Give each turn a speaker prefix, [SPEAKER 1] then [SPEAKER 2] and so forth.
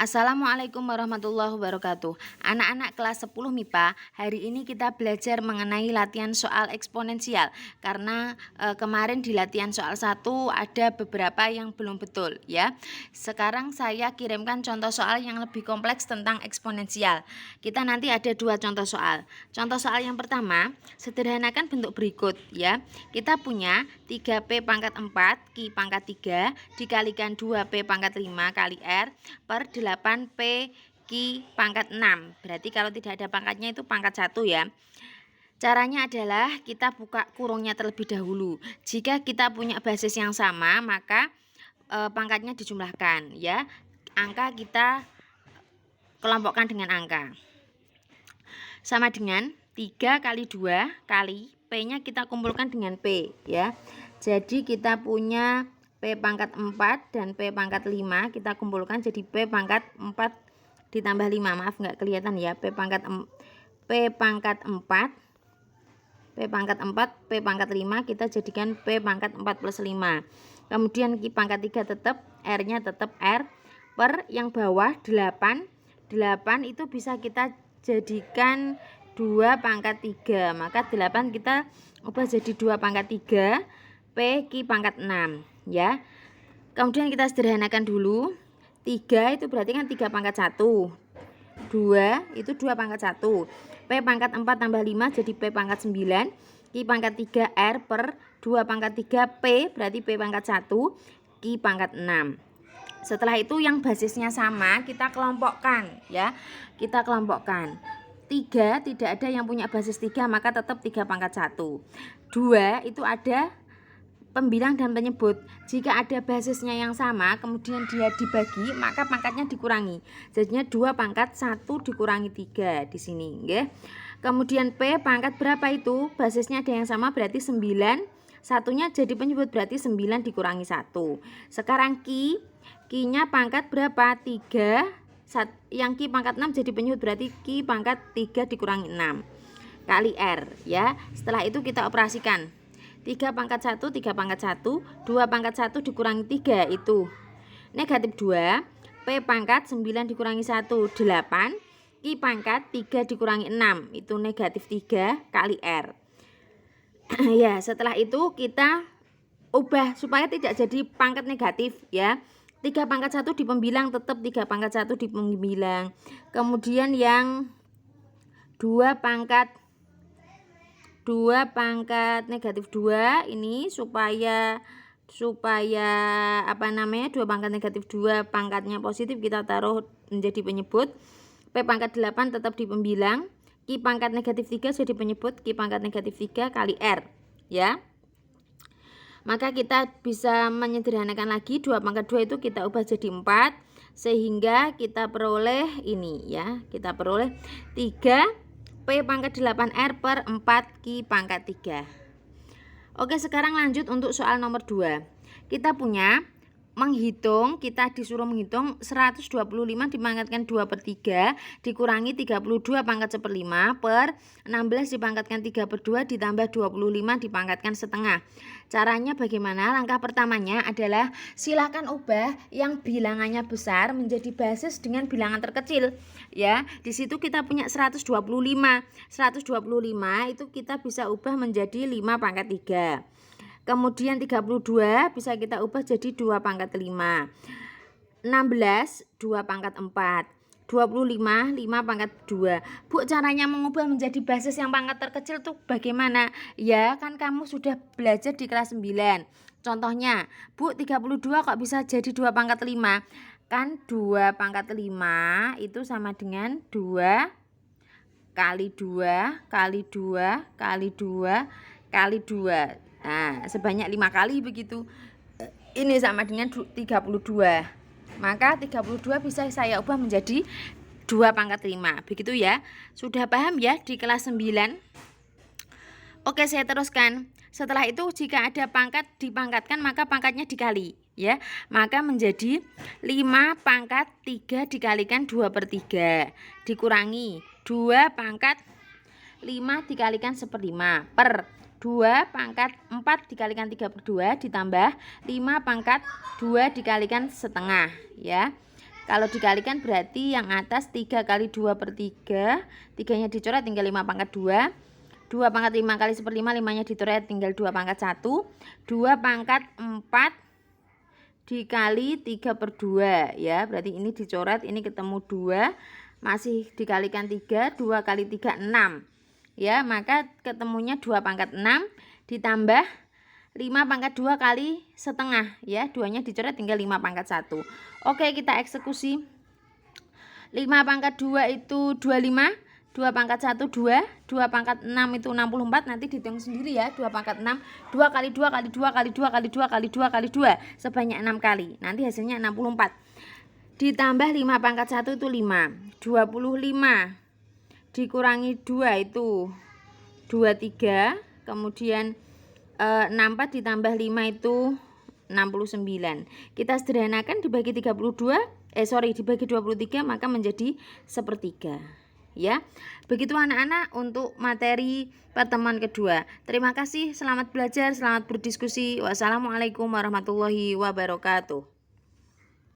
[SPEAKER 1] Assalamualaikum warahmatullahi wabarakatuh. Anak-anak kelas 10 MIPA, hari ini kita belajar mengenai latihan soal eksponensial. Karena kemarin di latihan soal 1 ada beberapa yang belum betul ya. Sekarang saya kirimkan contoh soal yang lebih kompleks tentang eksponensial. Kita nanti ada 2 contoh soal. Contoh soal yang pertama, sederhanakan bentuk berikut ya. Kita punya 3P pangkat 4 Q pangkat 3 dikalikan 2P pangkat 5 kali R per 8P Q pangkat 6. Berarti kalau tidak ada pangkatnya itu pangkat 1 ya. Caranya adalah kita buka kurungnya terlebih dahulu. Jika kita punya basis yang sama, maka pangkatnya dijumlahkan ya. Angka kita kelompokkan dengan angka. Sama dengan 3 kali 2 kali P-nya kita kumpulkan dengan P ya. Jadi kita punya P pangkat 4 dan P pangkat 5 kita kumpulkan jadi P pangkat 4 ditambah 5. Maaf nggak kelihatan ya. P pangkat 4 P pangkat 5 kita jadikan P pangkat 4 plus 5. Kemudian Q pangkat 3 tetap, R-nya tetap R per yang bawah 8. 8 itu bisa kita jadikan 2 pangkat 3. Maka 8 kita ubah jadi 2 pangkat 3 P Q pangkat 6 ya. Kemudian kita sederhanakan dulu. 3 itu berarti kan 3 pangkat 1. 2 itu 2 pangkat 1. P pangkat 4 tambah 5 jadi P pangkat 9. Q pangkat 3 R per 2 pangkat 3 P berarti P pangkat 1 Q pangkat 6. Setelah itu yang basisnya sama kita kelompokkan ya. Kita kelompokkan. 3 tidak ada yang punya basis 3 maka tetap 3 pangkat 1. 2 itu ada pembilang dan penyebut. Jika ada basisnya yang sama kemudian dia dibagi maka pangkatnya dikurangi. Jadinya 2 pangkat 1 dikurangi 3 di sini nggih. Kemudian P pangkat berapa itu? Basisnya ada yang sama berarti 9. Satunya jadi penyebut berarti 9 dikurangi 1. Sekarang Q-nya pangkat berapa? 3. Yang Q pangkat 6 jadi penyebut berarti Q pangkat 3 dikurangi 6 kali R ya. Setelah itu kita operasikan. 3 pangkat 1, 3 pangkat 1, 2 pangkat 1 dikurangi 3 itu negatif 2. P pangkat 9 dikurangi 1, 8. Q pangkat 3 dikurangi 6 itu negatif 3 kali R. Ya, setelah itu kita ubah supaya tidak jadi pangkat negatif ya. 3 pangkat 1 di pembilang tetap 3 pangkat 1 di pembilang. Kemudian yang 2 pangkat negatif 2 ini supaya 2 pangkat negatif 2 pangkatnya positif kita taruh menjadi penyebut. P pangkat 8 tetap di pembilang. Q pangkat negatif 3 jadi penyebut. Q pangkat negatif 3 kali R ya. Maka kita bisa menyederhanakan lagi. 2 pangkat 2 itu kita ubah jadi 4 sehingga kita peroleh ini ya. Kita peroleh 3 P pangkat 8R per 4 Q pangkat 3. Oke, sekarang lanjut untuk soal nomor 2. Kita punya menghitung, kita disuruh menghitung 125 dipangkatkan 2 per 3 dikurangi 32 pangkat 1/5 per 16 dipangkatkan 3 per 2 ditambah 25 dipangkatkan setengah. Caranya bagaimana? Langkah pertamanya adalah silakan ubah yang bilangannya besar menjadi basis dengan bilangan terkecil ya. Di situ kita punya 125. 125 itu kita bisa ubah menjadi 5 pangkat 3. Kemudian 32 bisa kita ubah jadi 2 pangkat 5. 16 2 pangkat 4. 25 5 pangkat 2. Bu, caranya mengubah menjadi basis yang pangkat terkecil tuh bagaimana? Ya, kan kamu sudah belajar di kelas 9. Contohnya, Bu, 32 kok bisa jadi 2 pangkat 5? Kan 2 pangkat 5 itu sama dengan 2 kali 2 kali 2 kali 2 kali 2. Nah, sebanyak 5 kali begitu. Ini sama dengan 32. Maka 32 bisa saya ubah menjadi 2 pangkat 5. Begitu ya. Sudah paham ya di kelas 9? Oke, saya teruskan. Setelah itu jika ada pangkat dipangkatkan maka pangkatnya dikali ya. Maka menjadi 5 pangkat 3 dikalikan 2 per 3 dikurangi 2 pangkat 5 dikalikan 1/5 per 2 pangkat 4 dikalikan 3 per 2 ditambah 5 pangkat 2 dikalikan setengah ya. Kalau dikalikan berarti yang atas 3 kali 2 per 3, 3-nya dicoret tinggal 5 pangkat 2. 2 pangkat 5 kali 1/5, 5-nya dicoret tinggal 2 pangkat 1. 2 pangkat 4 dikali 3 per 2 ya. Berarti ini dicoret, ini ketemu 2, masih dikalikan 3, 2 kali 3 6. Ya, maka ketemunya 2 pangkat 6 ditambah 5 pangkat 2 kali setengah ya. 2-nya dicoret tinggal 5 pangkat 1. Oke, kita eksekusi. 5 pangkat 2 itu 25, 2 pangkat 1 2, 2 pangkat 6 itu 64. Nanti dihitung sendiri ya. 2 pangkat 6, 2 kali 2 kali 2 kali 2 kali 2 kali 2 kali 2 sebanyak 6 kali. Nanti hasilnya 64. Ditambah 5 pangkat 1 itu 5. 25 dikurangi 2 itu 23. Kemudian 64 ditambah 5 itu 69. Kita sederhanakan, dibagi 32, dibagi 23 maka menjadi 1/3. Ya. Begitu anak-anak untuk materi pertemuan kedua. Terima kasih, selamat belajar, selamat berdiskusi. Wassalamualaikum warahmatullahi wabarakatuh.